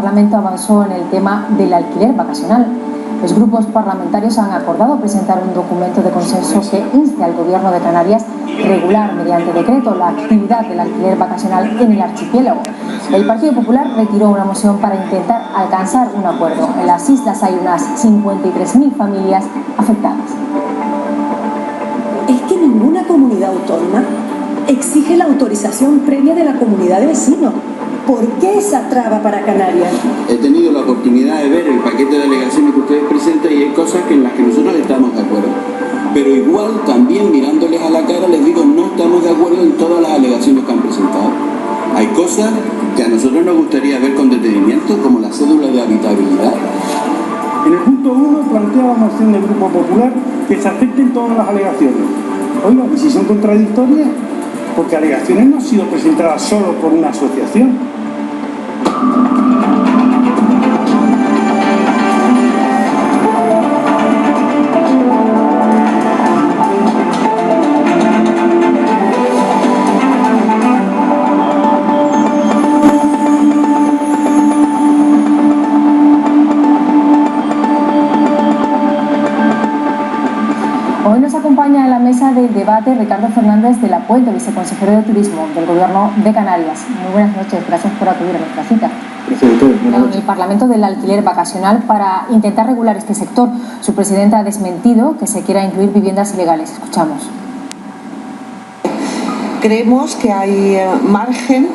Parlamento avanzó en el tema del alquiler vacacional. Los grupos parlamentarios han acordado presentar un documento de consenso que inste al Gobierno de Canarias a regular mediante decreto la actividad del alquiler vacacional en el archipiélago. El Partido Popular retiró una moción para intentar alcanzar un acuerdo. En las islas hay unas 53.000 familias afectadas. Es que ninguna comunidad autónoma exige la autorización previa de la comunidad de vecinos. ¿Por qué esa traba para Canarias? He tenido la oportunidad de ver el paquete de alegaciones que ustedes presentan y hay cosas en las que nosotros estamos de acuerdo. Pero igual también mirándoles a la cara les digo, no estamos de acuerdo en todas las alegaciones que han presentado. Hay cosas que a nosotros nos gustaría ver con detenimiento, como la cédula de habitabilidad. En el punto 1 plantea la moción del Grupo Popular que se acepten todas las alegaciones. Oiga, ¿y si son contradictorias? Porque alegaciones no han sido presentadas solo por una asociación. Hoy nos acompaña en la mesa del debate Ricardo Fernández de la Puente, viceconsejero de Turismo del Gobierno de Canarias. Muy buenas noches, gracias por acudir a nuestra cita. En el Parlamento del alquiler vacacional para intentar regular este sector. Su presidenta ha desmentido que se quiera incluir viviendas ilegales. Escuchamos. Creemos que hay margen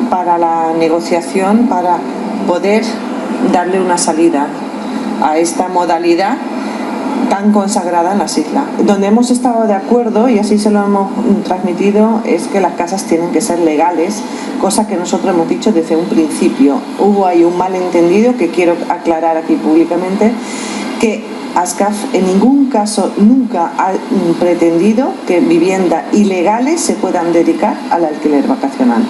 para la negociación para poder darle una salida a esta modalidad tan consagrada en las islas. Donde hemos estado de acuerdo, y así se lo hemos transmitido, es que las casas tienen que ser legales, cosa que nosotros hemos dicho desde un principio. Hubo ahí un malentendido que quiero aclarar aquí públicamente, que ASCAF en ningún caso nunca ha pretendido que viviendas ilegales se puedan dedicar al alquiler vacacional.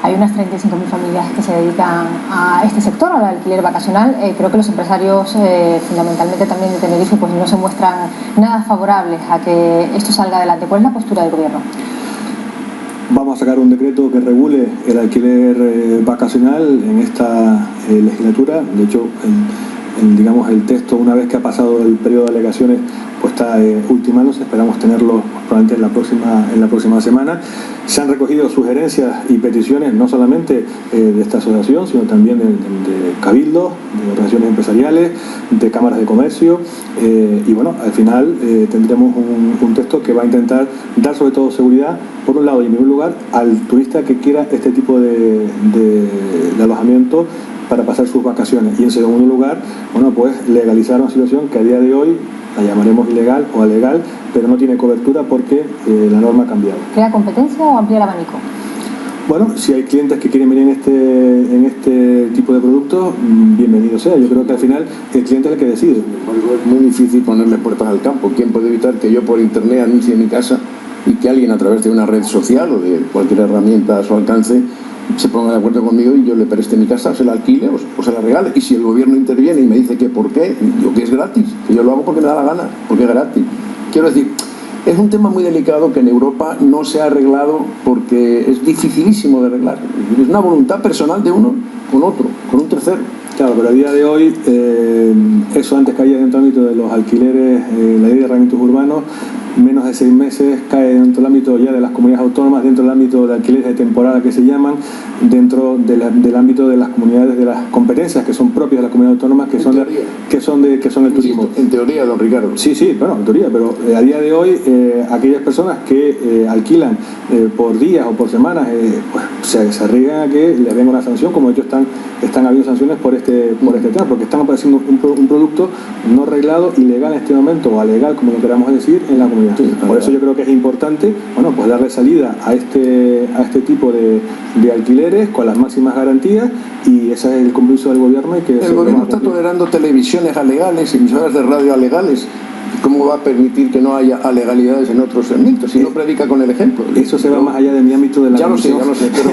Hay unas 35.000 familias que se dedican a este sector, al alquiler vacacional. Creo que los empresarios, fundamentalmente también de Tenerife, pues no se muestran nada favorables a que esto salga adelante. ¿Cuál es la postura del Gobierno? Vamos a sacar un decreto que regule el alquiler vacacional en esta legislatura. De hecho, digamos, el texto, una vez que ha pasado el periodo de alegaciones, pues está ultimándose. Esperamos tenerlo probablemente en la próxima semana. Se han recogido sugerencias y peticiones no solamente de esta asociación, sino también de cabildos, de organizaciones empresariales, de cámaras de comercio, y bueno, al final tendremos un texto que va a intentar dar sobre todo seguridad, por un lado y en primer lugar, al turista que quiera este tipo de alojamiento para pasar sus vacaciones, y en segundo lugar, bueno, pues legalizar una situación que a día de hoy la llamaremos ilegal o alegal, pero no tiene cobertura porque la norma ha cambiado. ¿Crea competencia o amplía el abanico? Bueno, si hay clientes que quieren venir en este tipo de productos, bienvenido sea. Yo creo que al final el cliente es el que decide. Es muy difícil ponerle puertas al campo. ¿Quién puede evitar que yo por internet anuncie en mi casa y que alguien a través de una red social o de cualquier herramienta a su alcance se ponga de acuerdo conmigo y yo le preste mi casa, se la alquile o se la regale? Y si el gobierno interviene y me dice que por qué, yo que es gratis, que yo lo hago porque me da la gana, porque es gratis. Quiero decir, es un tema muy delicado que en Europa no se ha arreglado porque es dificilísimo de arreglar. Es una voluntad personal de uno con otro, con un tercero. Claro, pero a día de hoy, eso antes caía dentro del ámbito de los alquileres, la ley de arrendamientos urbanos, menos de 6 meses cae dentro del ámbito ya de las comunidades autónomas, dentro del ámbito de alquileres de temporada que se llaman, dentro del ámbito de las comunidades, de las competencias que son propias de las comunidades autónomas, que son el turismo. En teoría, don Ricardo. Sí, bueno, en teoría, pero a día de hoy aquellas personas que alquilan por días o por semanas, pues se arriesgan a que les venga una sanción, como de hecho están habiendo sanciones por este tema, porque están apareciendo un producto no reglado, ilegal en este momento, o alegal, como lo queramos decir, en la comunidad. Sí, por eso yo creo que es importante, bueno, pues darle salida a este tipo de alquileres con las máximas garantías, y ese es el compromiso del gobierno. El gobierno está tolerando televisiones alegales, emisoras de radio alegales. ¿Cómo va a permitir que no haya alegalidades en otros segmentos si no predica con el ejemplo? Eso se va más allá de mi ámbito de la comisión. Ya lo sé, pero